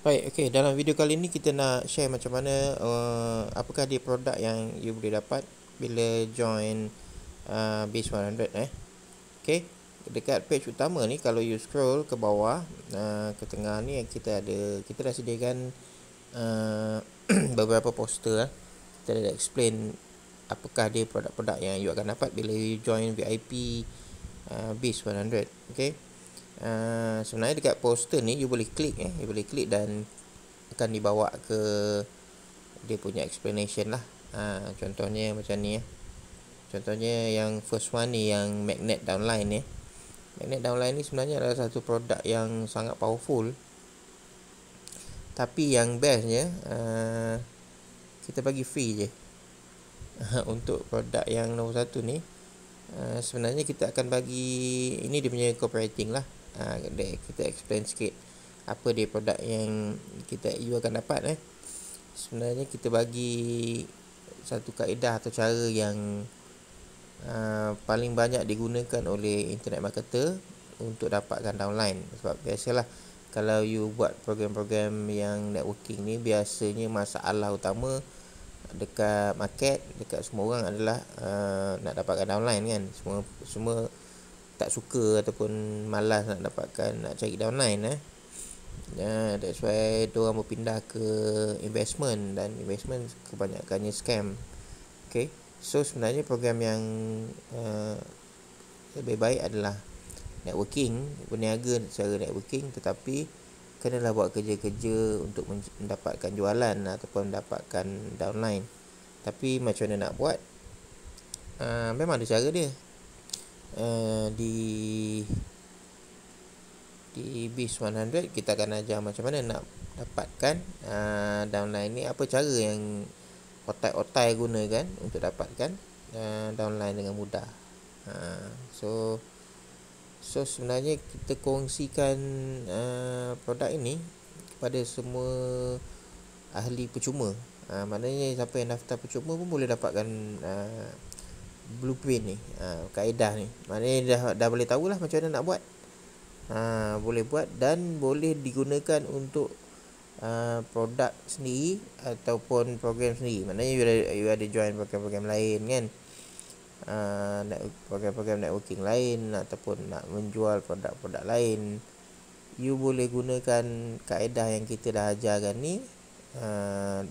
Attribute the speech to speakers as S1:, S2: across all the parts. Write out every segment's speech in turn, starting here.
S1: Baik, okey. Dalam video kali ni kita nak share macam mana apakah dia produk yang you boleh dapat bila join Base 100 Okey. Dekat page utama ni kalau you scroll ke bawah ke tengah ni kita dah sediakan beberapa poster. Kita dah explain apakah dia produk-produk yang you akan dapat bila you join VIP Base 100. Okey. Sebenarnya dekat poster ni you boleh klik dan akan dibawa ke dia punya explanation lah. Contohnya macam ni Contohnya yang first one ni, yang magnet downline ni. Magnet downline ni sebenarnya adalah satu produk yang sangat powerful. Tapi yang bestnya kita bagi free je. Untuk produk yang nombor satu ni, sebenarnya kita akan bagi, ini dia punya copywriting lah. Kita explain sikit apa dia produk yang you akan dapat. Sebenarnya kita bagi satu kaedah atau cara yang paling banyak digunakan oleh internet marketer untuk dapatkan downline. Sebab biasalah kalau you buat program-program yang networking ni, biasanya masalah utama dekat market, dekat semua orang adalah nak dapatkan downline kan. Semua tak suka ataupun malas nak cari downline. That's why diorang berpindah ke investment, dan investment kebanyakannya scam. Okay, so sebenarnya program yang lebih baik adalah networking, berniaga secara networking, tetapi kenalah buat kerja-kerja untuk mendapatkan jualan ataupun mendapatkan downline. Tapi macam mana nak buat, memang ada cara dia. Di Base 100 kita akan ajar macam mana nak dapatkan downline ni, apa cara yang otai-otai gunakan untuk dapatkan downline dengan mudah. So sebenarnya kita kongsikan produk ini kepada semua ahli percuma. Maknanya siapa yang daftar percuma pun boleh dapatkan blueprint ni, kaedah ni. Maknanya dah boleh tahulah macam mana nak buat. Boleh buat dan boleh digunakan untuk produk sendiri ataupun program sendiri. Maknanya you ada join program-program lain kan, program-program networking lain, ataupun nak menjual produk-produk lain, you boleh gunakan kaedah yang kita dah ajarkan ni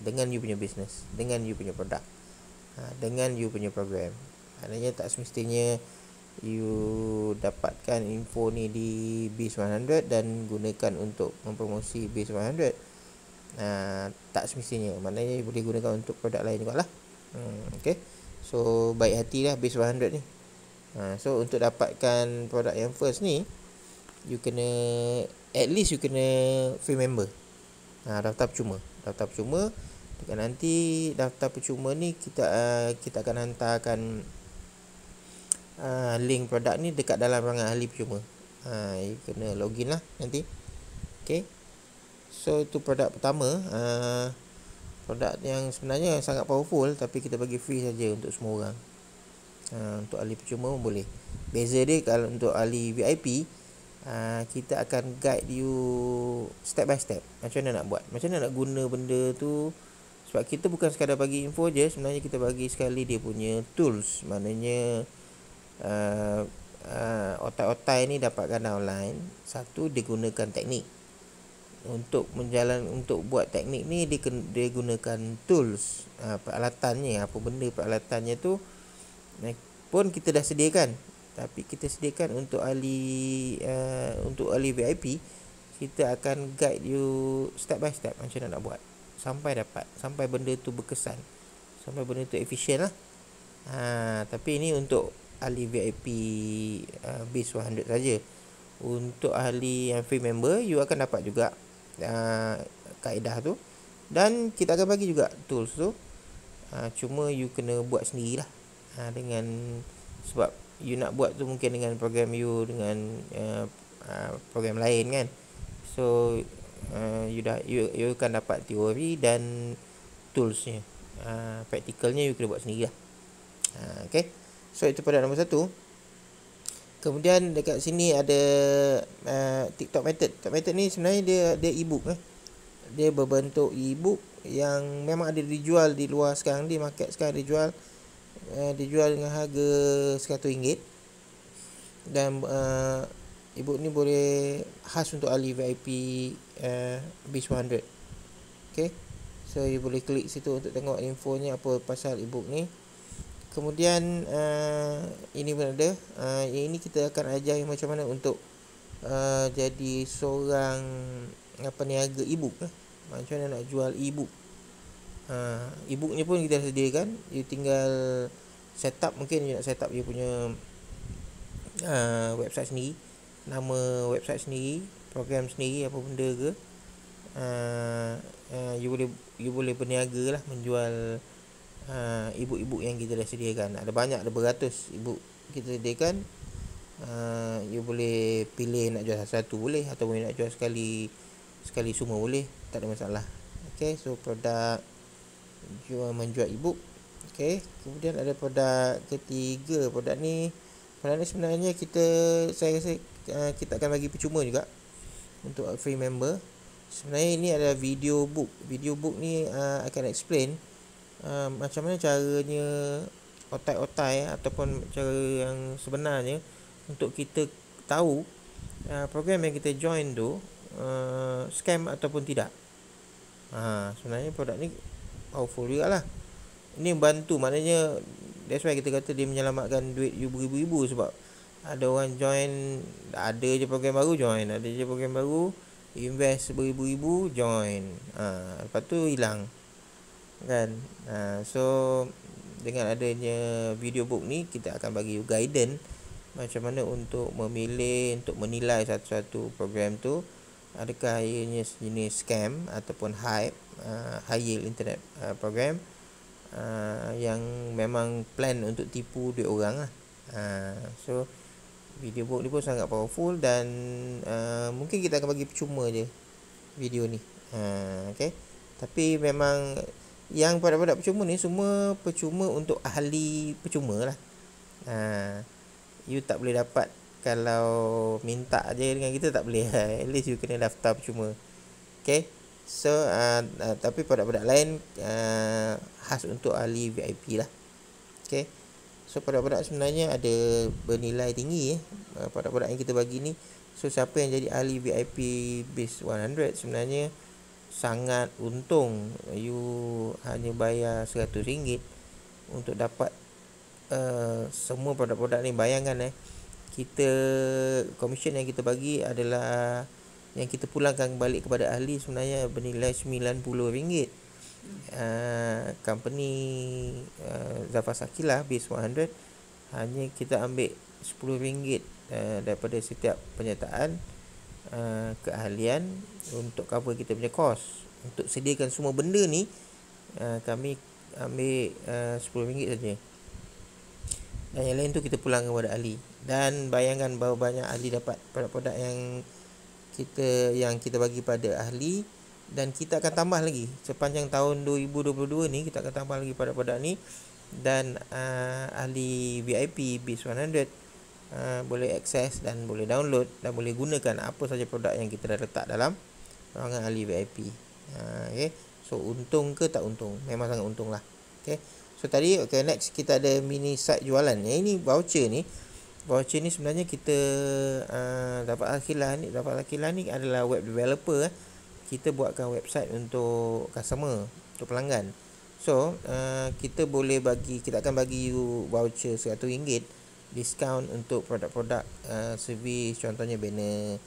S1: dengan you punya business, dengan you punya produk, dengan you punya program. Maknanya tak semestinya you dapatkan info ni di Base 100 dan gunakan untuk mempromosi Base 100. Tak semestinya. Maknanya you boleh gunakan untuk produk lain juga lah. Okay. So baik hatilah Base 100 ni. So untuk dapatkan produk yang first ni, you kena, at least you kena free member. Daftar percuma. Dekat nanti daftar percuma ni kita akan hantarkan link produk ni dekat dalam rangan ahli percuma. You kena login lah nanti. Okay. So itu produk pertama, produk yang sebenarnya sangat powerful, tapi kita bagi free saja untuk semua orang. Untuk ahli percuma pun boleh. Beza dia, kalau untuk ahli VIP, kita akan guide you step by step macam mana nak buat, macam mana nak guna benda tu. Sebab kita bukan sekadar bagi info je, sebenarnya kita bagi sekali dia punya tools. Maknanya otak-otak ni dapatkan downline. Satu, dia gunakan teknik untuk buat teknik ni. Dia gunakan tools, peralatannya. Apa benda peralatannya tu pun kita dah sediakan, tapi kita sediakan untuk ahli VIP. Kita akan guide you step by step macam mana nak buat sampai benda tu berkesan, sampai benda tu efisien lah. Tapi ini untuk ahli VIP Base 100 saja. Untuk ahli yang free member, you akan dapat juga kaedah tu, dan kita akan bagi juga tools tu. Cuma you kena buat sendirilah. Sebab you nak buat tu mungkin dengan program you dengan program lain kan. So you akan dapat teori dan toolsnya. Practicalnya you kena buat sendirilah. Okay. So itu pada nombor satu. Kemudian dekat sini ada TikTok method. TikTok method ni sebenarnya dia e-book. dia berbentuk e-book yang memang ada dijual di luar sekarang, di market sekarang dijual dengan harga RM100. Dan e-book ni boleh khas untuk ahli VIP BIS 100. Okay, so you boleh klik situ untuk tengok infonya apa pasal e-book ni. Kemudian ini pun ada, ini kita akan ajar macam mana untuk jadi seorang peniaga e-book lah. Macam mana nak jual e-book. E-book ni pun kita sediakan. You tinggal set up, mungkin you nak set up you punya website sendiri, nama website sendiri, program sendiri, apa benda ke. You boleh berniaga lah menjual e-book yang kita dah sediakan. Ada banyak, ada beratus e-book kita sediakan. You boleh pilih nak jual satu boleh, ataupun nak jual sekali semua boleh, tak ada masalah. Okay, so produk menjual e-book. Okay, kemudian ada produk ketiga. Produk ni sebenarnya saya rasa kita akan bagi percuma juga untuk free member. Sebenarnya ini adalah video book. Video book ni akan explain macam mana caranya otai-otai ataupun cara yang sebenarnya untuk kita tahu program yang kita join tu scam ataupun tidak. Sebenarnya produk ni powerful juga lah. Ini bantu, maknanya that's why kita kata dia menyelamatkan duit you beribu-ribu. Sebab ada orang join, ada je program baru join, ada je program baru invest beribu-ribu join, lepas tu hilang kan. So dengan adanya video book ni, kita akan bagi you guidance macam mana untuk memilih, untuk menilai satu-satu program tu adakah ianya sejenis scam ataupun hype, high yield internet program yang memang plan untuk tipu duit orang lah. So video book ni pun sangat powerful dan mungkin kita akan bagi percuma je video ni. Okay, tapi memang yang produk-produk percuma ni semua percuma untuk ahli percuma lah. You tak boleh dapat kalau minta je dengan kita, tak boleh. At least you kena daftar percuma. Okay, so tapi produk-produk lain khas untuk ahli VIP lah. Okay, so produk-produk sebenarnya ada bernilai tinggi produk-produk yang kita bagi ni. So siapa yang jadi ahli VIP BIS 100 sebenarnya sangat untung. You hanya bayar RM100 untuk dapat semua produk-produk ni. Bayangkan kita, komisen yang kita bagi adalah yang kita pulangkan balik kepada ahli sebenarnya bernilai RM90. Company Zafar Sakilah BIS 100 hanya kita ambil RM10 daripada setiap penyertaan keahlian untuk cover kita punya kos. Untuk sediakan semua benda ni kami ambil RM10 saja, dan yang lain tu kita pulang kepada ahli. Dan bayangkan berapa banyak ahli dapat produk-produk yang kita bagi pada ahli. Dan kita akan tambah lagi sepanjang tahun 2022 ni, kita akan tambah lagi produk-produk ni. Dan ahli VIP BIS 100 boleh akses dan boleh download dan boleh gunakan apa saja produk yang kita dah letak dalam ruangan ahli VIP. Okay, so untung ke tak untung? Memang sangat untung lah. Okay, so tadi next kita ada mini site jualan. Ini voucher ni sebenarnya kita Zafar Sakilah ni adalah web developer. Kita buatkan website untuk customer, untuk pelanggan. So kita akan bagi you voucher RM100 diskaun untuk produk-produk servis, contohnya banner,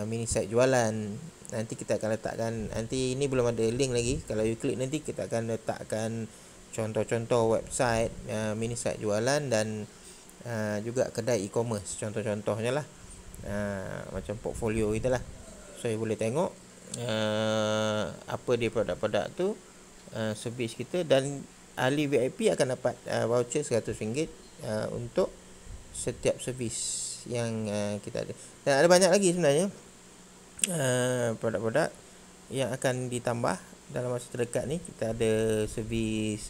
S1: mini site jualan. Nanti kita akan letakkan, nanti ini belum ada link lagi. Kalau you klik nanti kita akan letakkan contoh-contoh website, mini site jualan dan juga kedai e-commerce, contoh-contohnya lah, macam portfolio itulah. So you boleh tengok apa dia produk-produk tu, servis kita. Dan ahli VIP akan dapat voucher RM100 untuk setiap servis yang kita ada. Dan ada banyak lagi sebenarnya produk-produk yang akan ditambah dalam masa terdekat ni. Kita ada servis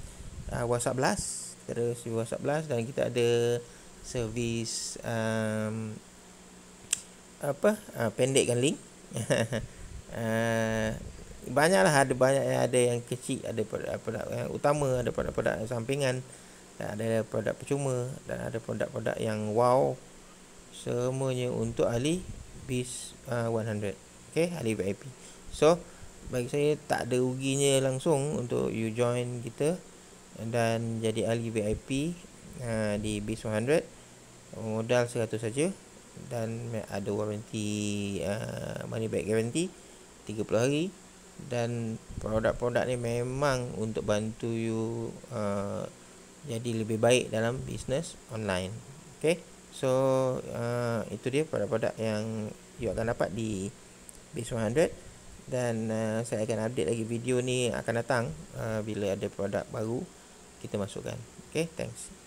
S1: WhatsApp Blast, dan kita ada servis pendekkan link. banyaklah, ada banyak yang ada yang kecil, ada produk-produk yang utama, ada produk-produk yang sampingan, dan ada produk percuma, dan ada produk-produk yang wow. Semuanya untuk ahli BIS 100. Okay, ahli VIP. So bagi saya tak ada ruginya langsung untuk you join kita dan jadi ahli VIP di BIS 100. Modal 100 saja dan ada warranty, money back guarantee 30 hari. Dan produk-produk ni memang untuk bantu you jadi lebih baik dalam bisnes online. Okay, so itu dia produk-produk yang you akan dapat di BIS 100. Dan saya akan update lagi video ni akan datang bila ada produk baru kita masukkan. Okay, thanks.